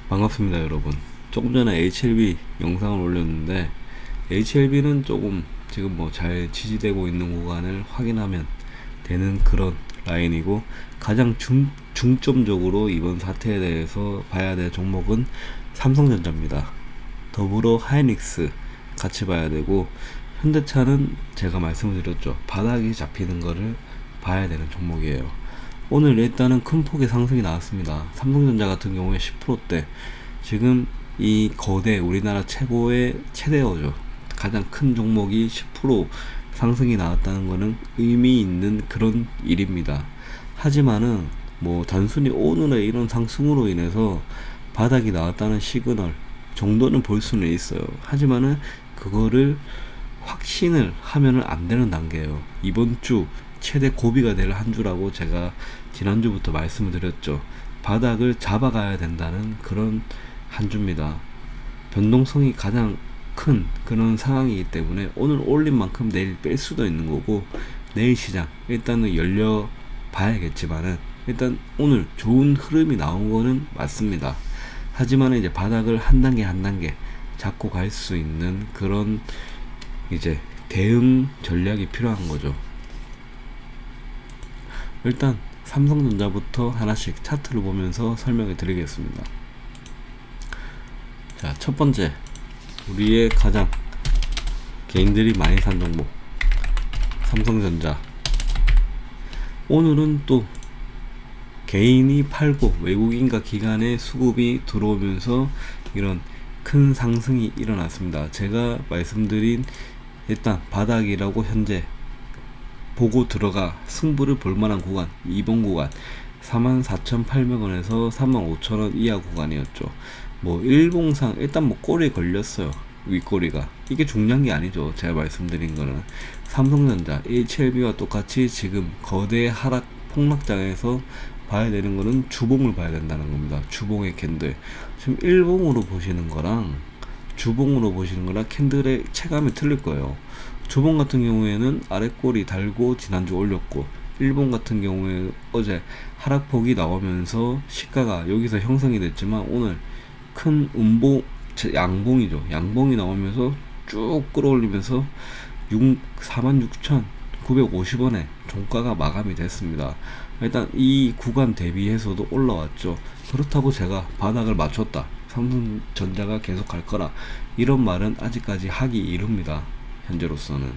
반갑습니다 여러분. 조금 전에 HLB 영상을 올렸는데 HLB는 조금 지금 뭐 잘 지지되고 있는 구간을 확인하면 되는 그런 라인이고, 가장 중점적으로 이번 사태에 대해서 봐야 될 종목은 삼성전자입니다. 더불어 하이닉스 같이 봐야 되고, 현대차는 제가 말씀을 드렸죠, 바닥이 잡히는 거를 봐야 되는 종목이에요. 오늘 일단은 큰 폭의 상승이 나왔습니다. 삼성전자 같은 경우에 10%대, 지금 이 거대 우리나라 최고의 최대어죠. 가장 큰 종목이 10% 상승이 나왔다는 것은 의미 있는 그런 일입니다. 하지만은 뭐 단순히 오늘의 이런 상승으로 인해서 바닥이 나왔다는 시그널 정도는 볼 수는 있어요. 하지만은 그거를 확신을 하면은 안 되는 단계예요. 이번 주 최대 고비가 될 한 주라고 제가 지난주부터 말씀을 드렸죠. 바닥을 잡아가야 된다는 그런 한 주입니다. 변동성이 가장 큰 그런 상황이기 때문에 오늘 올린 만큼 내일 뺄 수도 있는 거고, 내일 시장 일단은 열려 봐야겠지만은 일단 오늘 좋은 흐름이 나온 거는 맞습니다. 하지만 이제 바닥을 한 단계 한 단계 잡고 갈 수 있는 그런 이제 대응 전략이 필요한 거죠. 일단 삼성전자부터 하나씩 차트를 보면서 설명해 드리겠습니다. 자, 첫 번째, 우리의 가장 개인들이 많이 산 종목 삼성전자. 오늘은 또 개인이 팔고 외국인과 기관의 수급이 들어오면서 이런 큰 상승이 일어났습니다. 제가 말씀드린 일단 바닥이라고 현재 보고 들어가 승부를 볼만한 구간, 2번 구간 44,800원에서 35,000원 이하 구간이었죠. 뭐 일봉상 일단 뭐 꼬리에 걸렸어요. 윗꼬리가. 이게 중요한 게 아니죠. 제가 말씀드린 거는 삼성전자, HLB와 똑같이 지금 거대 하락 폭락장에서 봐야 되는 거는 주봉을 봐야 된다는 겁니다. 주봉의 캔들. 지금 일봉으로 보시는 거랑 주봉으로 보시는 거랑 캔들의 체감이 틀릴 거예요. 주봉 같은 경우에는 아랫꼬리 달고 지난주 올렸고, 일본 같은 경우에 어제 하락폭이 나오면서 시가가 여기서 형성이 됐지만 오늘 큰 양봉이죠. 양봉이 나오면서 쭉 끌어올리면서 46,950원에 종가가 마감이 됐습니다. 일단 이 구간 대비해서도 올라왔죠. 그렇다고 제가 바닥을 맞췄다, 삼성전자가 계속 갈 거라, 이런 말은 아직까지 하기 이릅니다. 현재로서는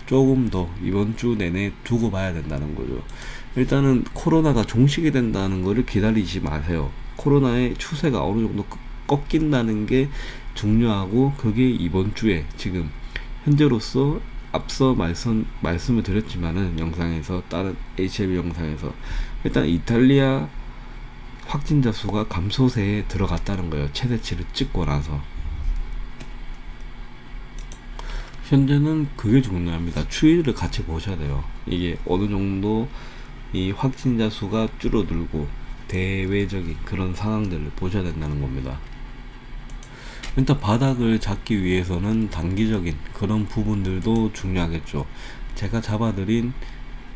조금 더 이번 주 내내 두고 봐야 된다는 거죠. 일단은 코로나가 종식이 된다는 것을 기다리지 마세요. 코로나의 추세가 어느 정도 꺾인다는 게 중요하고, 그게 이번 주에 지금 현재로서 앞서 말씀을 드렸지만은 영상에서, 다른 HLB 영상에서 일단 이탈리아 확진자 수가 감소세에 들어갔다는 거예요. 최대치를 찍고 나서. 현재는 그게 중요합니다. 추이를 같이 보셔야 돼요. 이게 어느 정도 이 확진자 수가 줄어들고 대외적인 그런 상황들을 보셔야 된다는 겁니다. 일단 바닥을 잡기 위해서는 단기적인 그런 부분들도 중요하겠죠. 제가 잡아드린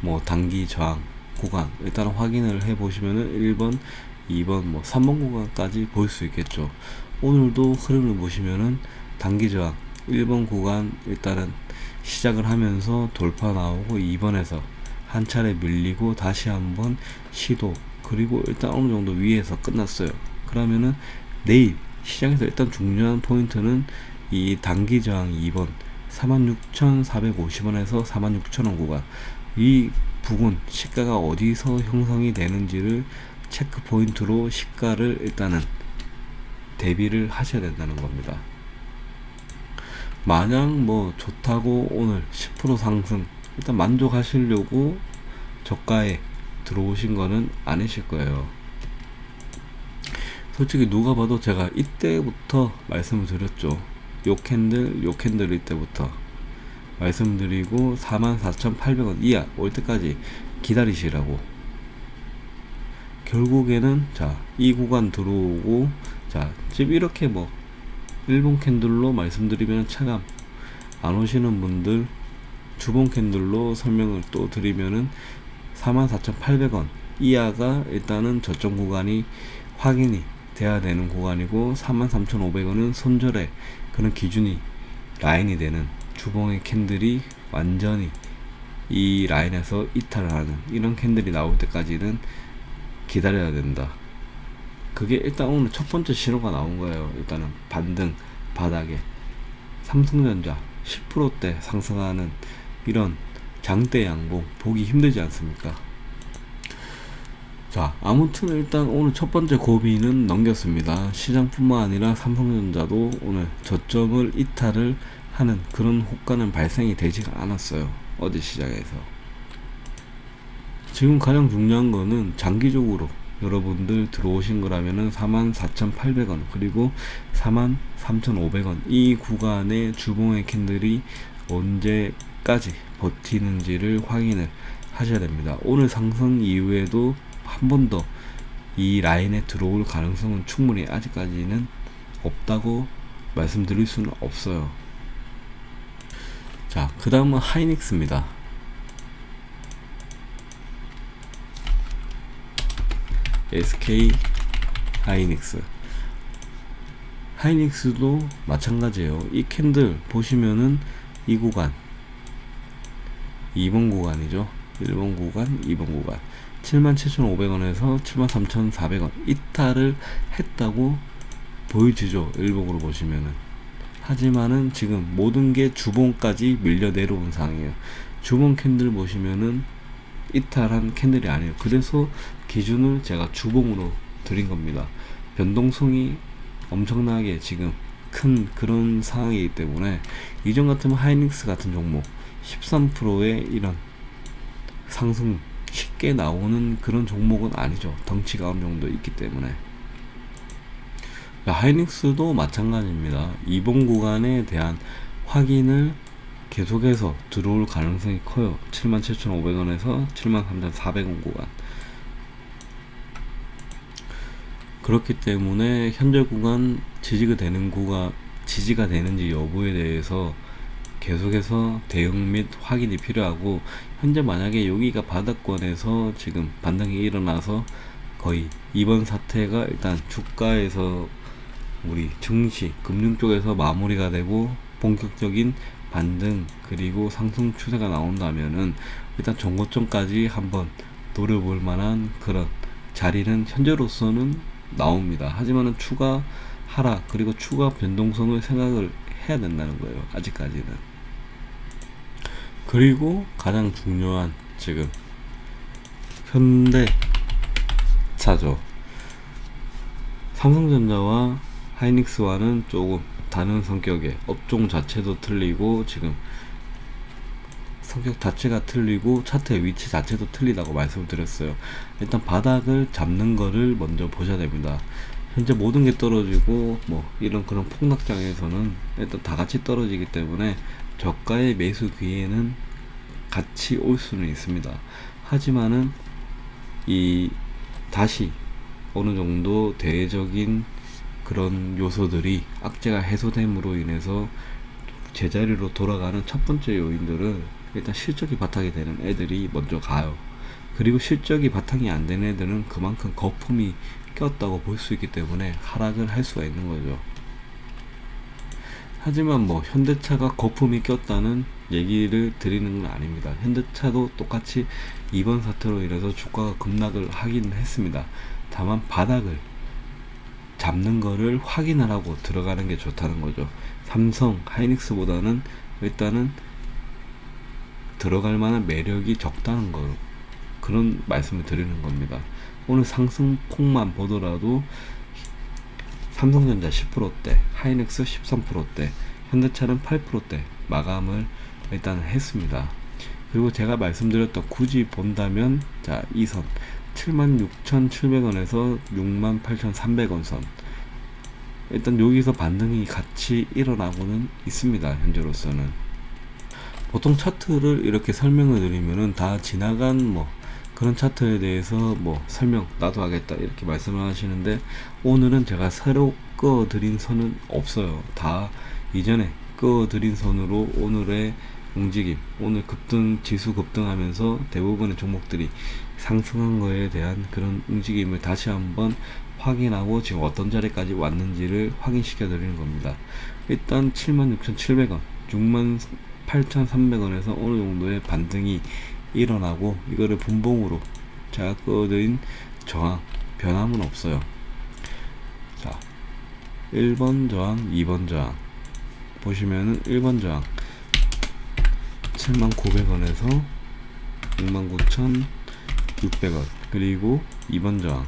뭐 단기 저항 구간 일단 확인을 해 보시면은 1번, 2번, 뭐 3번 구간까지 볼 수 있겠죠. 오늘도 흐름을 보시면은 단기 저항 1번 구간 일단은 시작을 하면서 돌파 나오고, 2번에서 한 차례 밀리고 다시 한번 시도, 그리고 일단 어느 정도 위에서 끝났어요. 그러면은 내일 시장에서 일단 중요한 포인트는 이 단기 저항 2번 46,450원에서 46,000원 구간, 이 부분 시가가 어디서 형성이 되는지를 체크 포인트로 시가를 일단은 대비를 하셔야 된다는 겁니다. 마냥 뭐 좋다고 오늘 10% 상승 일단 만족하시려고 저가에 들어오신 거는 아니실 거예요. 솔직히 누가 봐도 제가 이때부터 말씀을 드렸죠. 요 캔들 이때부터 말씀드리고 44,800원 이하 올 때까지 기다리시라고. 결국에는 이 구간 들어오고, 지금 이렇게 뭐 일본 캔들로 말씀드리면 체감 안 오시는 분들 주봉 캔들로 설명을 또 드리면은 44,800원 이하가 일단은 저점 구간이 확인이 돼야 되는 구간이고 43,500원은 손절의 그런 기준이 라인이 되는 주봉의 캔들이 완전히 이 라인에서 이탈을 하는 이런 캔들이 나올 때까지는 기다려야 된다. 그게 일단 오늘 첫 번째 신호가 나온 거예요. 일단은 반등 바닥에 삼성전자 10%대 상승하는 이런 장대 양봉 보기 힘들지 않습니까? 자, 아무튼 일단 오늘 첫 번째 고비는 넘겼습니다. 시장뿐만 아니라 삼성전자도 오늘 저점을 이탈을 하는 그런 호가는 발생이 되지가 않았어요. 어제 시장에서. 지금 가장 중요한 거는 장기적으로 여러분들 들어오신 거라면은 44,800원 그리고 43,500원 이 구간의 주봉의 캔들이 언제까지 버티는지를 확인을 하셔야 됩니다. 오늘 상승 이후에도 한 번 더 이 라인에 들어올 가능성은 충분히 아직까지는 없다고 말씀드릴 수는 없어요. 자, 그 다음은 하이닉스입니다. SK 하이닉스. 하이닉스도 마찬가지예요. 이 캔들 보시면은 이 구간 2번 구간이죠. 1번 구간, 2번 구간 77,500원에서 73,400원 이탈을 했다고 보여지죠. 일봉으로 보시면은. 하지만은 지금 모든 게 주봉까지 밀려 내려온 상황이에요. 주봉 캔들 보시면은 이탈한 캔들이 아니에요. 그래서 기준을 제가 주봉으로 드린 겁니다. 변동성이 엄청나게 지금 큰 그런 상황이기 때문에 이전 같으면 하이닉스 같은 종목 13%의 이런 상승 쉽게 나오는 그런 종목은 아니죠. 덩치가 어느 정도 있기 때문에. 하이닉스도 마찬가지입니다. 이번 구간에 대한 확인을 계속해서 들어올 가능성이 커요. 77,500원에서 73,400원 구간. 그렇기 때문에 현재 구간 지지가 되는지 여부에 대해서 계속해서 대응 및 확인이 필요하고, 현재 만약에 여기가 바닥권에서 지금 반등이 일어나서 거의 이번 사태가 일단 주가에서 우리 증시 금융 쪽에서 마무리가 되고 본격적인 반등 그리고 상승 추세가 나온다면은 일단 전고점까지 한번 노려볼 만한 그런 자리는 현재로서는 나옵니다. 하지만은 추가 하락 그리고 추가 변동성을 생각을 해야 된다는 거예요. 아직까지는. 그리고 가장 중요한 지금 현대차죠. 삼성전자와 하이닉스와는 조금 다른 성격의 업종 자체도 틀리고 지금 성격 자체가 틀리고 차트의 위치 자체도 틀리다고 말씀을 드렸어요. 일단 바닥을 잡는 거를 먼저 보셔야 됩니다. 현재 모든 게 떨어지고 뭐 이런 그런 폭락장에서는 일단 다 같이 떨어지기 때문에 저가의 매수 기회는 같이 올 수는 있습니다. 하지만은 이 다시 어느 정도 대외적인 그런 요소들이 악재가 해소됨으로 인해서 제자리로 돌아가는 첫 번째 요인들은 일단 실적이 바탕이 되는 애들이 먼저 가요. 그리고 실적이 바탕이 안 되는 애들은 그만큼 거품이 꼈다고 볼 수 있기 때문에 하락을 할 수가 있는 거죠. 하지만 뭐 현대차가 거품이 꼈다는 얘기를 드리는 건 아닙니다. 현대차도 똑같이 이번 사태로 인해서 주가가 급락을 하긴 했습니다. 다만 바닥을 잡는 거를 확인을 하고 들어가는 게 좋다는 거죠. 삼성, 하이닉스보다는 일단은 들어갈 만한 매력이 적다는 거, 그런 말씀을 드리는 겁니다. 오늘 상승폭만 보더라도 삼성전자 10%대, 하이닉스 13%대, 현대차는 8%대 마감을 일단 했습니다. 그리고 제가 말씀드렸던 굳이 본다면 자, 이 선 76,700원에서 68,300원 선, 일단 여기서 반등이 같이 일어나고는 있습니다. 현재로서는 보통 차트를 이렇게 설명을 드리면은 다 지나간 뭐 그런 차트에 대해서 뭐 설명 나도 하겠다 이렇게 말씀을 하시는데, 오늘은 제가 새로 끄어드린 선은 없어요. 다 이전에 끄어드린 선으로 오늘의 움직임, 오늘 급등 지수 급등하면서 대부분의 종목들이 상승한 거에 대한 그런 움직임을 다시 한번 확인하고 지금 어떤 자리까지 왔는지를 확인시켜 드리는 겁니다. 일단 76,700원, 68,300원에서 어느 정도의 반등이 일어나고 이거를 분봉으로 제가 그어드린 저항 변함은 없어요. 자, 1번 저항, 2번 저항 보시면은 1번 저항 79,900원에서 69,600원, 그리고 2번 저항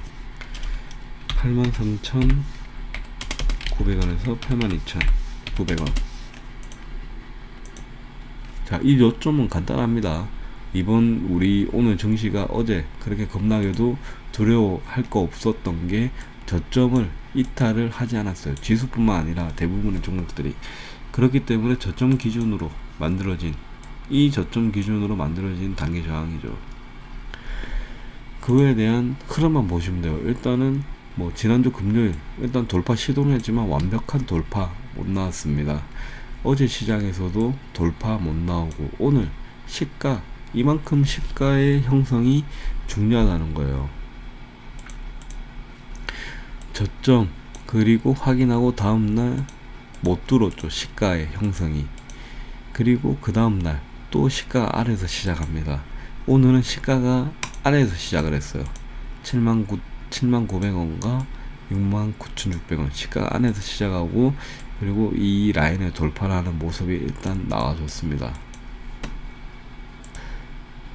83,900원에서 82,900원. 자, 이 요점은 간단합니다. 이번 우리 오늘 증시가 어제 그렇게 겁나게도 두려워할 거 없었던 게 저점을 이탈을 하지 않았어요. 지수뿐만 아니라 대부분의 종목들이. 그렇기 때문에 저점 기준으로 만들어진 단기 저항이죠. 그거에 대한 흐름만 보시면 돼요. 일단은 뭐 지난주 금요일 일단 돌파 시도는 했지만 완벽한 돌파 못 나왔습니다. 어제 시장에서도 돌파 못 나오고 오늘 시가, 이만큼 시가의 형성이 중요하다는 거예요. 저점 그리고 확인하고 다음날 못 뚫었죠. 시가의 형성이. 그리고 그 다음날 또 시가 아래에서 시작합니다. 오늘은 시가가 아래에서 시작을 했어요. 79,900원과 69,600원 시가 안에서 시작하고, 그리고 이 라인을 돌파를 하는 모습이 일단 나와줬습니다.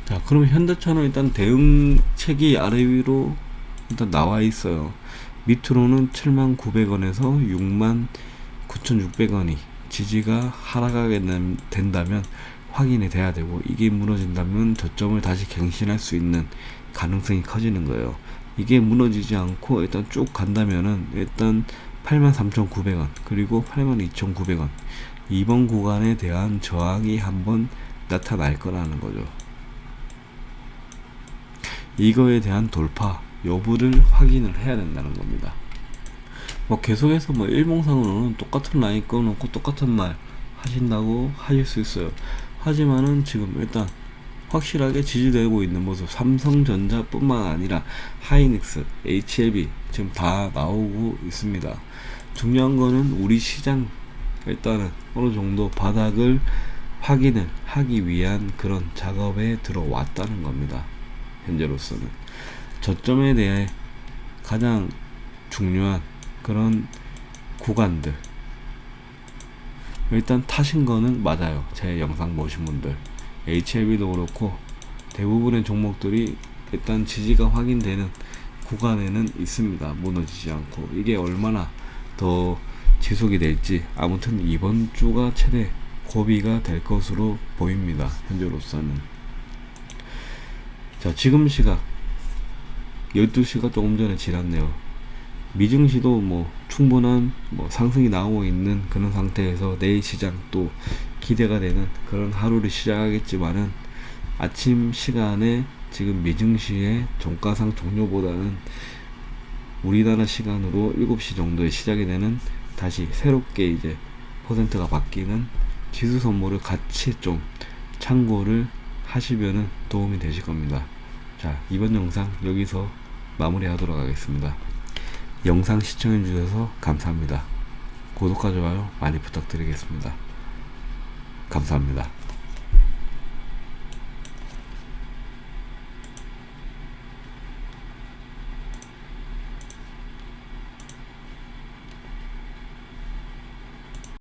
자, 그러면 현대차는 일단 대응책이 아래 위로 일단 나와 있어요. 밑으로는 79,900원에서 69,600원이 지지가 하락하게 된다면 확인이 돼야 되고, 이게 무너진다면 저점을 다시 갱신할 수 있는 가능성이 커지는 거예요. 이게 무너지지 않고 일단 쭉 간다면은 일단 83,900원 그리고 82,900원 이번 구간에 대한 저항이 한번 나타날 거라는 거죠. 이거에 대한 돌파 여부를 확인을 해야 된다는 겁니다. 뭐 계속해서 뭐 일봉상으로는 똑같은 라인 꺼놓고 똑같은 말 하신다고 하실 수 있어요. 하지만은 지금 일단 확실하게 지지되고 있는 모습, 삼성전자 뿐만 아니라 하이닉스, HLB 지금 다 나오고 있습니다. 중요한 거는 우리 시장 일단은 어느 정도 바닥을 확인을 하기 위한 그런 작업에 들어왔다는 겁니다. 현재로서는 저점에 대해 가장 중요한 그런 구간들 일단 타신 거는 맞아요. 제 영상 보신 분들 HLB도 그렇고 대부분의 종목들이 일단 지지가 확인되는 구간에는 있습니다. 무너지지 않고. 이게 얼마나 더 지속이 될지 아무튼 이번 주가 최대 고비가 될 것으로 보입니다. 현재로서는. 자, 지금 시각 12시가 조금 전에 지났네요. 미증시도 뭐 충분한 뭐 상승이 나오고 있는 그런 상태에서 내일 시장 또 기대가 되는 그런 하루를 시작하겠지만은, 아침 시간에 지금 미증시의 종가상 종료보다는 우리나라 시간으로 7시 정도에 시작이 되는, 다시 새롭게 이제 퍼센트가 바뀌는 지수 선물을 같이 좀 참고를 하시면은 도움이 되실 겁니다. 자, 이번 영상 여기서 마무리하도록 하겠습니다. 영상 시청해 주셔서 감사합니다. 구독과 좋아요 많이 부탁드리겠습니다. 감사합니다.